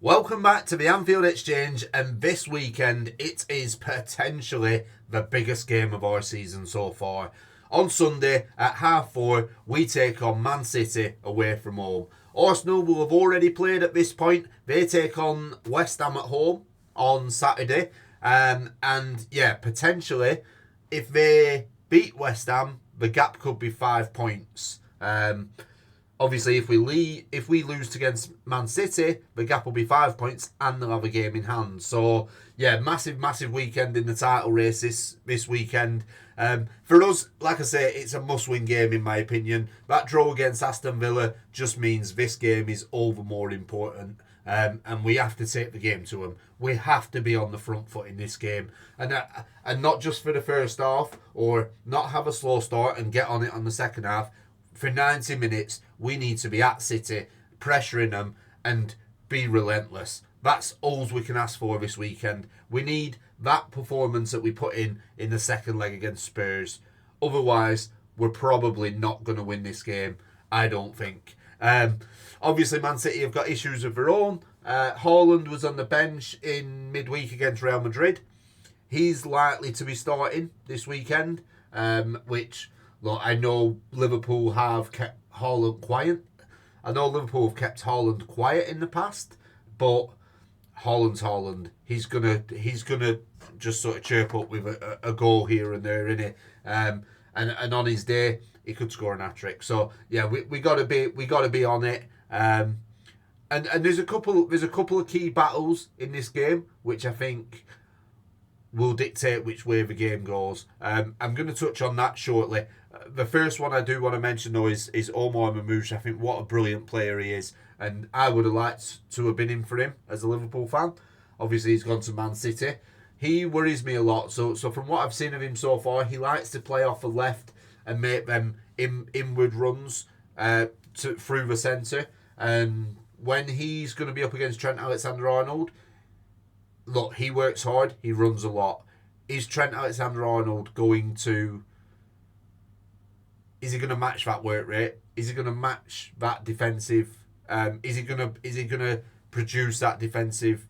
Welcome back to the Anfield Exchange, and this weekend it is potentially the biggest game of our season so far. On Sunday at 4:30, we take on Man City away from home. Arsenal will have already played at this point. They take on West Ham at home on Saturday. Potentially, if they beat West Ham, the gap could be 5 points. Obviously, if we lose against Man City, the gap will be 5 points and they'll have a game in hand. So, yeah, massive weekend in the title race this weekend. For us, like I say, it's a must-win game in my opinion. That draw against Aston Villa just means this game is all the more important. And we have to take the game to them. We have to be on the front foot in this game. And not just for the first half, or not have a slow start and get on it on the second half. For 90 minutes, we need to be at City, pressuring them, and be relentless. That's all we can ask for this weekend. We need that performance that we put in the second leg against Spurs. Otherwise, we're probably not going to win this game, I don't think. Obviously, Man City have got issues of their own. Haaland was on the bench in midweek against Real Madrid. He's likely to be starting this weekend, which... Look, I know Liverpool have kept Haaland quiet. I know Liverpool have kept Haaland quiet in the past, but Haaland's Haaland. He's gonna just sort of chirp up with a goal here and there, innit? And on his day, he could score an hat-trick. So yeah, we gotta be on it. And there's a couple of key battles in this game which I think will dictate which way the game goes. I'm going to touch on that shortly. The first one I do want to mention though is Omar Mamouche. I think what a brilliant player he is, and I would have liked to have been in for him as a Liverpool fan. Obviously, he's gone to Man City. He worries me a lot. So from what I've seen of him so far, he likes to play off the left and make them inward runs through the centre. And when he's going to be up against Trent Alexander-Arnold, look, he works hard, he runs a lot. Is Trent Alexander-Arnold going to... Is he going to match that work rate? Is he going to match that defensive... Is he going to produce that defensive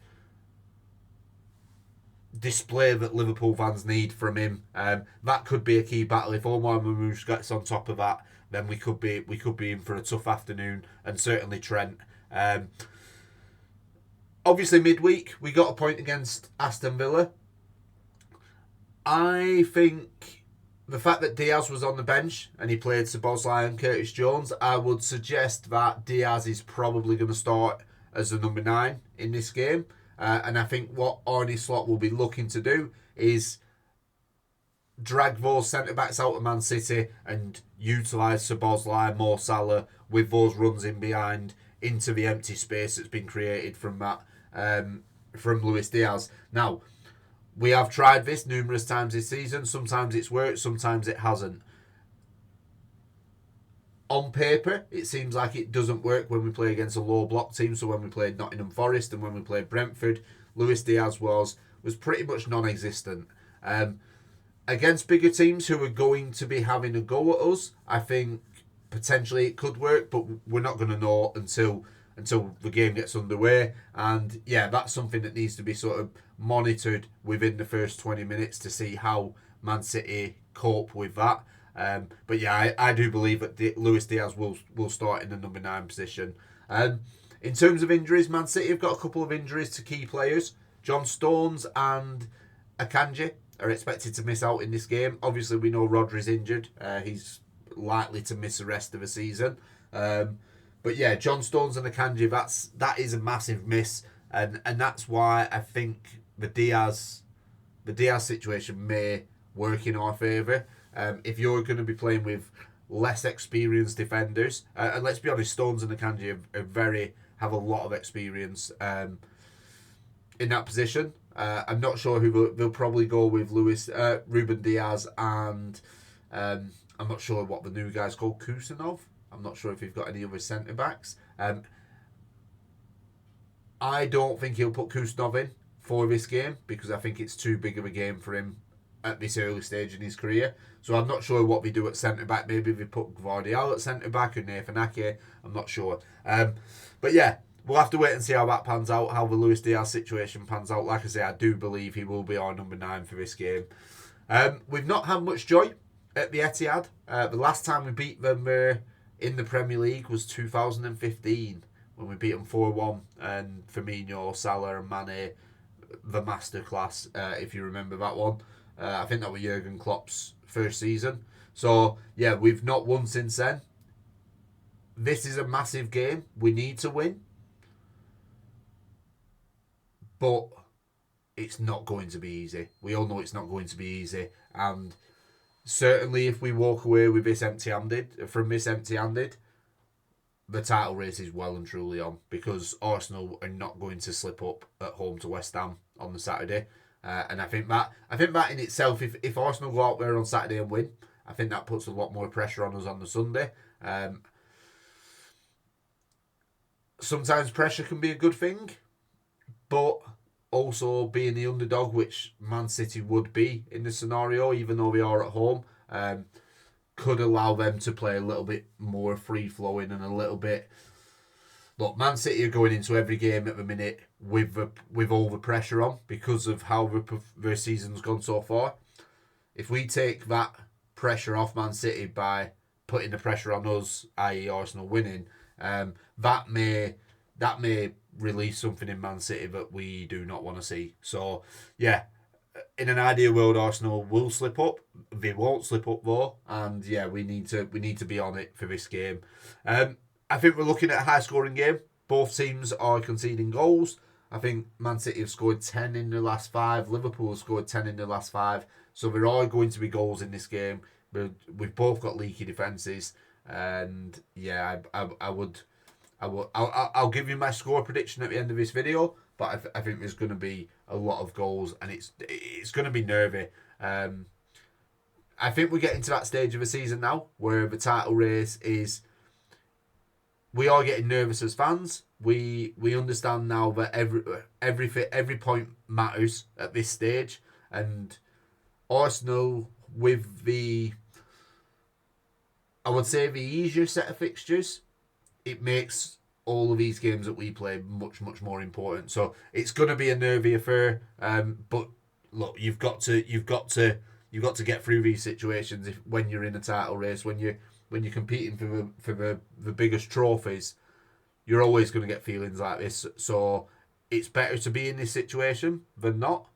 display that Liverpool fans need from him? That could be a key battle. If Omar Mamouche gets on top of that, then we could be in for a tough afternoon, and certainly Trent. Obviously, midweek, we got a point against Aston Villa. I think the fact that Diaz was on the bench and he played Szoboszlai and Curtis Jones, I would suggest that Diaz is probably going to start as the number 9 in this game. And I think what Arne Slot will be looking to do is drag those centre-backs out of Man City and utilise Szoboszlai, Mo Salah with those runs in behind into the empty space that's been created from that from Luis Diaz. Now, we have tried this numerous times this season. Sometimes it's worked, sometimes it hasn't. On paper, it seems like it doesn't work when we play against a low block team. So when we played Nottingham Forest and when we played Brentford, Luis Diaz was pretty much non-existent. Against bigger teams who are going to be having a go at us, I think potentially it could work, but we're not going to know until the game gets underway. And yeah, that's something that needs to be sort of monitored within the first 20 minutes to see how Man City cope with that. But yeah, I do believe that Luis Diaz will start in the number 9 position. In terms of injuries, Man City have got a couple of injuries to key players. John Stones and Akanji are expected to miss out in this game. Obviously, we know Rodri's injured. He's likely to miss the rest of the season. But yeah, John Stones and Akanji, that is a massive miss, and that's why I think the Diaz situation may work in our favour. If you're going to be playing with less experienced defenders, and let's be honest, Stones and Akanji have a lot of experience in that position. I'm not sure who they'll probably go with. Ruben Diaz, and I'm not sure what the new guy's called, Kusanov. I'm not sure if he's got any other centre backs. I don't think he'll put Kusanov in for this game because I think it's too big of a game for him at this early stage in his career. So I'm not sure what we do at centre back. Maybe we put Gvardiol at centre back and Nathan Ake. I'm not sure. But yeah, we'll have to wait and see how that pans out, how the Luis Diaz situation pans out. Like I say, I do believe he will be our number 9 for this game. We've not had much joy at the Etihad. The last time we beat them in the Premier League was 2015 when we beat them 4-1, and Firmino, Salah and Mane, the masterclass, if you remember that one. I think that was Jurgen Klopp's first season. So, yeah, we've not won since then. This is a massive game. We need to win. But it's not going to be easy. We all know it's not going to be easy. And certainly if we walk away with this empty-handed, the title race is well and truly on, because Arsenal are not going to slip up at home to West Ham on the Saturday. And I think that in itself, if Arsenal go out there on Saturday and win, I think that puts a lot more pressure on us on the Sunday. Sometimes pressure can be a good thing, but also being the underdog, which Man City would be in this scenario, even though we are at home, could allow them to play a little bit more free-flowing and a little bit... Look, Man City are going into every game at the minute with all the pressure on because of how their season's gone so far. If we take that pressure off Man City by putting the pressure on us, i.e. Arsenal winning, that may release something in Man City that we do not want to see. So, yeah, in an ideal world, Arsenal will slip up. They won't slip up though, and yeah, we need to be on it for this game. I think we're looking at a high-scoring game. Both teams are conceding goals. I think Man City have scored 10 in the last 5. Liverpool have scored 10 in the last 5. So there are going to be goals in this game. We've both got leaky defences, and yeah, I'll give you my score prediction at the end of this video. But I think there's going to be a lot of goals, and it's going to be nervy. I think we're getting to that stage of the season now where the title race is. We are getting nervous as fans. We understand now that every point matters at this stage, and Arsenal with I would say the easier set of fixtures, it makes all of these games that we play much more important. So it's going to be a nervy affair. But look, you've got to get through these situations when you're in a title race, when you're competing for the biggest trophies. You're always going to get feelings like this. So it's better to be in this situation than not.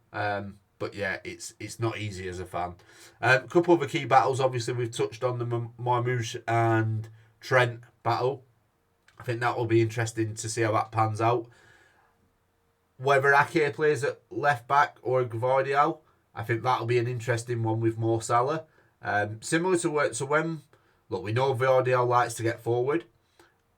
But yeah, it's not easy as a fan. A couple of the key battles, obviously, we've touched on the Marmoush and Trent battle. I think that will be interesting to see how that pans out. Whether Ake plays at left back or Gvardiol, I think that'll be an interesting one with Mo Salah. Similar to when look, we know Gvardiol likes to get forward.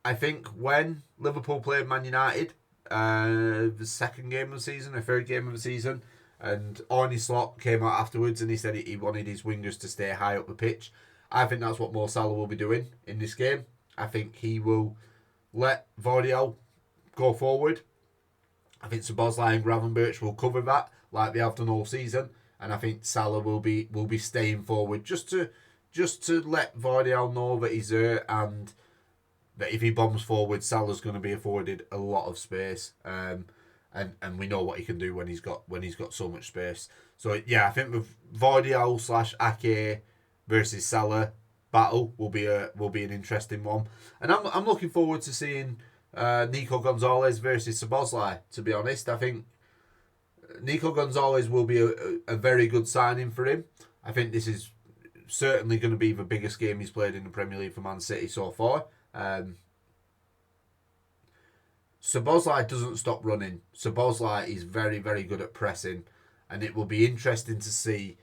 I think when Liverpool played Man United, the second game of the season, the third game of the season, and Arne Slot came out afterwards and he said he wanted his wingers to stay high up the pitch. I think that's what Mo Salah will be doing in this game. I think he will let Gvardiol go forward. I think Szoboszlai and Gravenberch will cover that like they have done all season, and I think Salah will be staying forward just to let Gvardiol know that he's there, and that if he bombs forward, Salah's going to be afforded a lot of space. And we know what he can do when he's got so much space. So yeah, I think the Gvardiol/Ake versus Salah battle will be an interesting one, and I'm looking forward to seeing Nico Gonzalez versus Szoboszlai. To be honest, I think Nico Gonzalez will be a very good signing for him. I think this is certainly going to be the biggest game he's played in the Premier League for Man City so far. Szoboszlai doesn't stop running. Szoboszlai is very good at pressing, and it will be interesting to see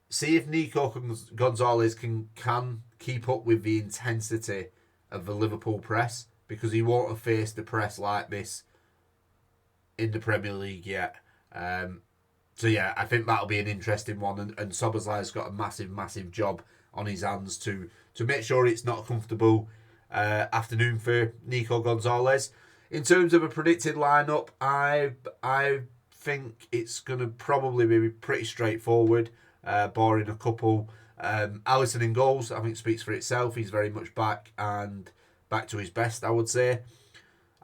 if Nico Gonzalez can keep up with the intensity of the Liverpool press, because he won't have faced the press like this in the Premier League yet. So yeah, I think that'll be an interesting one, and Szoboszlai's got a massive job on his hands to make sure it's not a comfortable afternoon for Nico Gonzalez. In terms of a predicted lineup, I think it's going to probably be pretty straightforward, barring a couple. Alisson in goals, I think, speaks for itself. He's very much back to his best, I would say.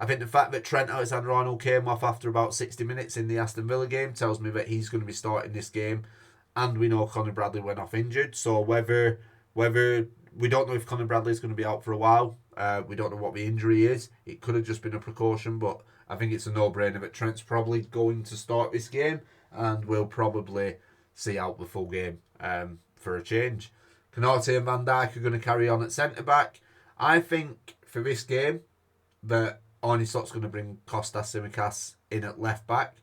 I think the fact that Trent Alexander-Arnold came off after about 60 minutes in the Aston Villa game tells me that he's going to be starting this game. And we know Conor Bradley went off injured. So whether we don't know if Conor Bradley is going to be out for a while. We don't know what the injury is. It could have just been a precaution, but I think it's a no-brainer that Trent's probably going to start this game, and we'll probably see out the full game for a change. Canate and Van Dijk are going to carry on at centre-back. I think for this game that Arne Slot's going to bring Kostas Tsimikas in at left-back.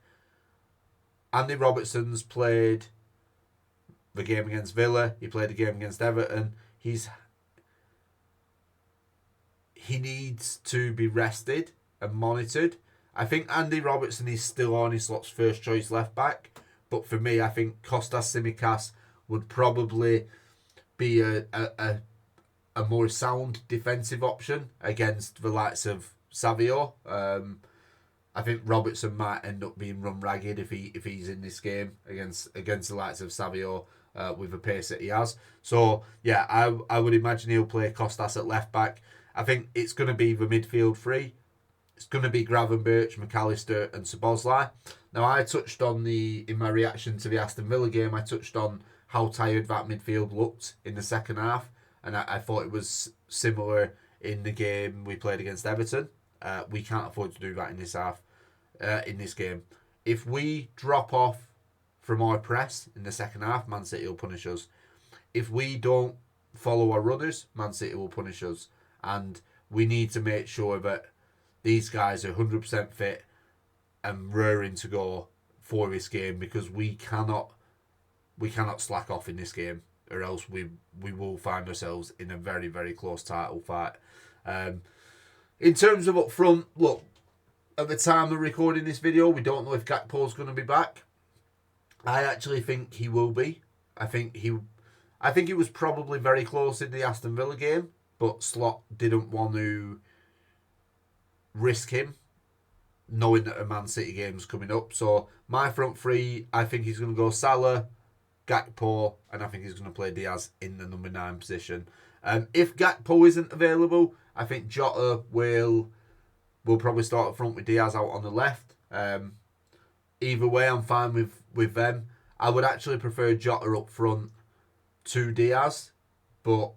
Andy Robertson's played the game against Villa. He played the game against Everton. He needs to be rested and monitored. I think Andy Robertson is still Arne Slot's first choice left back, but for me, I think Kostas Tsimikas would probably be a more sound defensive option against the likes of Savio. I think Robertson might end up being run ragged if he's in this game against the likes of Savio with the pace that he has. So yeah, I would imagine he'll play Kostas at left back. I think it's going to be the midfield three. It's going to be Gravenberch, McAllister and Szoboszlai. Now I touched on in my reaction to the Aston Villa game, I touched on how tired that midfield looked in the second half, and I thought it was similar in the game we played against Everton. We can't afford to do that in this game. If we drop off from our press in the second half, Man City will punish us. If we don't follow our runners, Man City will punish us. And we need to make sure that these guys are 100% fit and raring to go for this game, because we cannot slack off in this game, or else we will find ourselves in a very, very close title fight. In terms of up front, look, at the time of recording this video, we don't know if Gakpo's going to be back. I actually think he will be. I think he was probably very close in the Aston Villa game, but Slot didn't want to risk him, knowing that a Man City game's coming up. So my front three, I think he's going to go Salah, Gakpo, and I think he's going to play Diaz in the number 9 position. If Gakpo isn't available, I think Jota will probably start up front with Diaz out on the left. Either way, I'm fine with them. I would actually prefer Jota up front to Diaz, but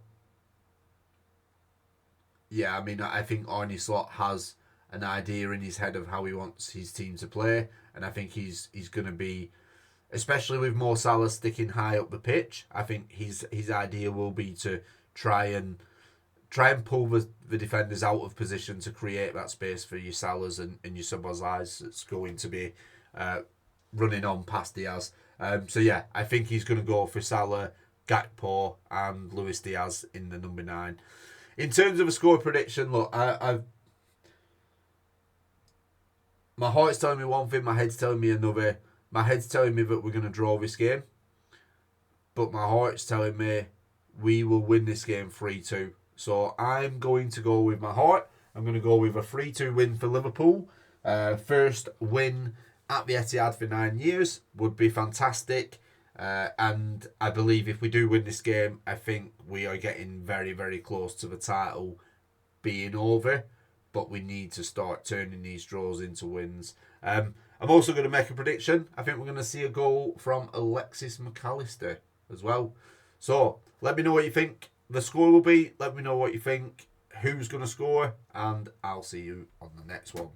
yeah, I mean, I think Arne Slot has an idea in his head of how he wants his team to play, and I think he's going to be, especially with Mo Salah sticking high up the pitch, I think his idea will be to try and pull the defenders out of position to create that space for your Salahs and your Szoboszlais that's going to be running on past Diaz. So yeah, I think he's going to go for Salah, Gakpo and Luis Diaz in the number 9. In terms of a score prediction, look, my heart's telling me one thing, my head's telling me another. My head's telling me that we're going to draw this game, but my heart's telling me we will win this game 3-2. So I'm going to go with my heart. I'm going to go with a 3-2 win for Liverpool. First win at the Etihad for 9 years would be fantastic. And I believe if we do win this game, I think we are getting very, very close to the title being over. But we need to start turning these draws into wins. I'm also going to make a prediction. I think we're going to see a goal from Alexis McAllister as well. So let me know what you think the score will be. Let me know what you think, who's going to score, and I'll see you on the next one.